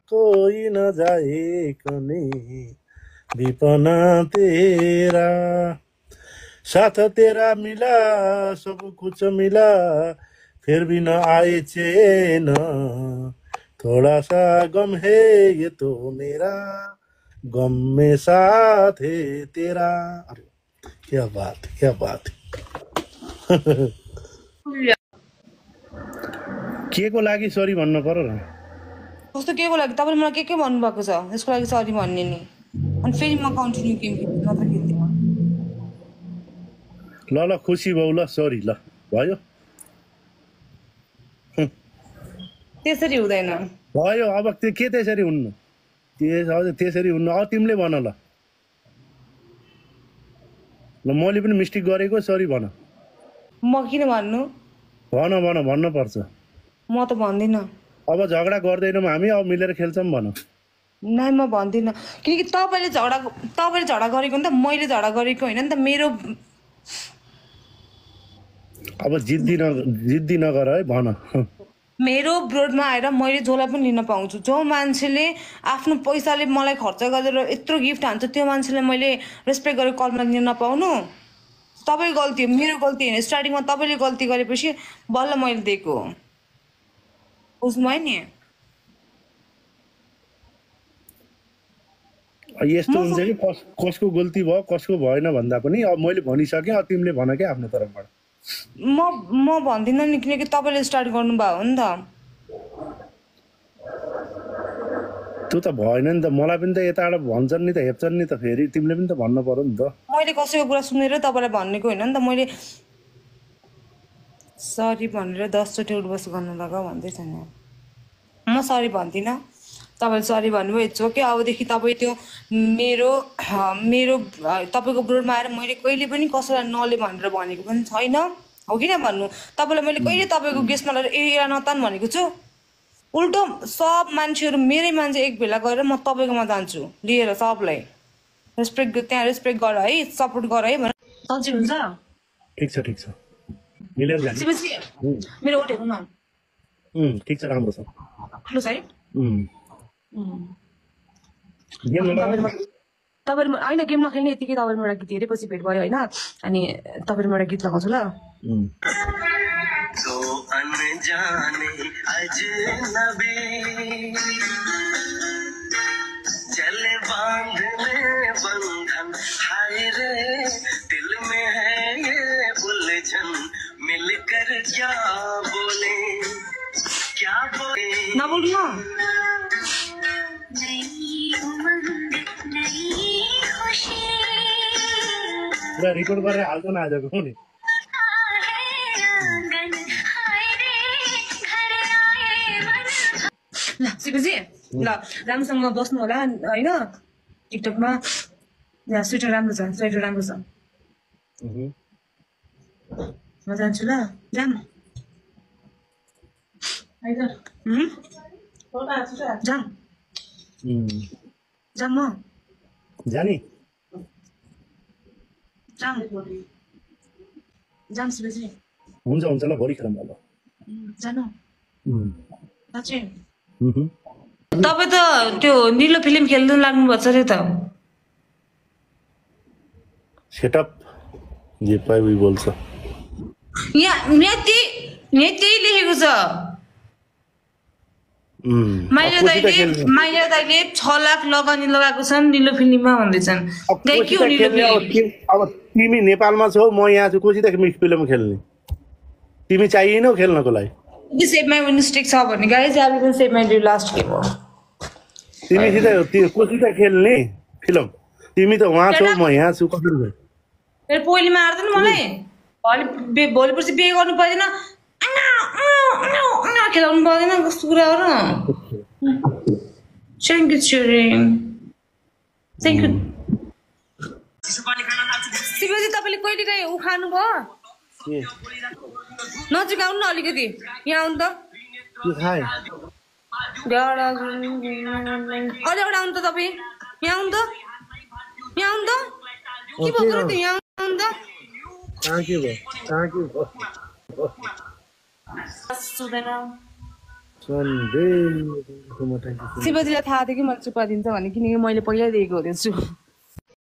कोई न जाए कने विपना तेरा साथ तेरा मिला सब कुछ मिला फिर भी न आए चैन थोड़ा सा गम है ये तो मेरा गम में साथ है तेरा अरे क्या बात के को लागि सरी भन्नु पर्यो र कस्तो के को लागि तपाईले मलाई के भन्नु भएको छ यसको लागि सरी भन्ने नि अनि फेरि म कन्टिन्यू गेम खेल्न त खेल्दिन ल खुसी भौ ल सरी ल भयो त्यसरी हुँदैन भयो अब के त्यसरी हुन्न त्यसरी हुन्न अब तिमीले भन ल मैले पनि मिस्टेक गरेको सरी भन म किन भन्नु भन्न पर्छ म त भन्दिन अब झगडा गर्दैनौँ हामी अब मिलेर खेल्छौँ भन नाइ म भन्दिन किनकि तपाईले झगडा गरेको नि त मैले झगडा गरेको होइन नि त मेरो अब जिद्दी नगर है भन मेरो ब्रोडमा आएर मैले जसलाई पनि लिन पाउँछु जो मान्छेले आफ्नो पैसाले मलाई खर्च गरेर यत्रो गिफ्ट हान्छ त्यो मान्छेलाई मैले रेस्पेक्ट गरेर कलमा लिन नपाउनु तपाईको गल्ती हो मेरो गल्ती होइन स्टार्टिङमा तपाईले गल्ती गरेपछि बल्ल मैले दिएको बुझ्नुभयो नि यस्तो हुन्छ कि कसको गल्ती भयो कसको भएन भन्दा पनि अब मैले भनिसकेँ अब तिमीले भन के आफ्नो तर्फबाट म भन्दिनँ नि किनकि तपाईँले स्टार्ट गर्नुभयो हो नि त त्यो त भएन नि त मलाई पनि त यताबाट भन्छन् नि त हेप्छन् नि त फेरि तिमीले पनि त भन्नु पर्यो नि त मैले कसैको कुरा सुनेर तपाईँलाई भनेको होइन नि त मैले सरी भनेर 10 चोटि उठबस गर्नु लगा भन्दै छैन म सरी भन्दिनँ तपाईँले सरी भन्नुभयो इट्स ओके अबदेखि तपाईँ त्यो मेरो तपाईँको ब्रोडमा आएर मैले कहिले पनि कसैलाई नले भनेर भनेको पनि छैन हो किन भन्नु तपाईँलाई मैले कहिले तपाईँको गेस्टमा लगेर एरा नतान भनेको छु उल्टो सब मान्छेहरू मेरै मान्छे एक भेला गरेर म तपाईँकोमा जान्छु लिएर सबलाई त्यहाँ रेस्पेक्ट गर है सपोर्ट गर है भनेर सन्चै हुन्छ ठिक छ मिलेर जाने मेरो ओट हेर्नु न ठिक छ राम्रो छ ठुलो छ है तपाईँ होइन गेम नखेल्ने यतिकै तपाईँले एउटा गीत धेरै पछि भेट भयो होइन अनि तपाईँले एउटा गीत लगाउँछु ल चले बांधने बंधन हाय रे दिल में है ये उलझन मिलकर क्या बोले ना बोलू ना पूरा रिकॉर्ड कर रहे हाल तो ना आ जाओ नि ल सिकेजी ल राम्रोसँग बस्नु होला हैन टिकटकमा या स्वेटर राम्रो छ म जान्छु ल जाम जाम जाम म जानी जाम सिकेजी हुन्छ ल भरि खेलौँ ल जानु साँच्चै तपाईँ त त्यो निलो फिल्म खेल्नु लाग्नु भएको छ रे त सेटअप जे पाइ उही बोल्छ यहाँ त्यही लेखेको छ माइला दाइले 6 लाख लगानी लगाएको छन् निलो फिल्ममा भन्दैछन् अब तिमी नेपालमा छौ म यहाँ छु कोसित फिल्म खेल्ने तिमी चाहिएनौ खेल्नको लागि सेभ माई मिस्टेक छ भन्ने guys everything save my due last game हो तिमी कोसित खेल्ने फिल्म तिमी त वहाँ छौ म यहाँ छु कसरी भयो फेरि पहिले मार्दैन मलाई भोलि पर्सि बिहे गर्नु पर्दैन खेलाउनु पर्दैन कस्तो कुरा हो र thank you Chiring thank you Shivji तपाईँले कहिले काहीँ उखानु भयो नजिक आउनु न अलिकति यहाँ आउनु त अलि एउटा आउनु त तपाईँ यहाँ आउनु त के भएको त यहाँ आउनु त सन्डे शिवजीलाई थाहा थियो कि मैले चुक्पा दिन्छ भने किनकि मैले पहिल्यै दिएको हुँदैछु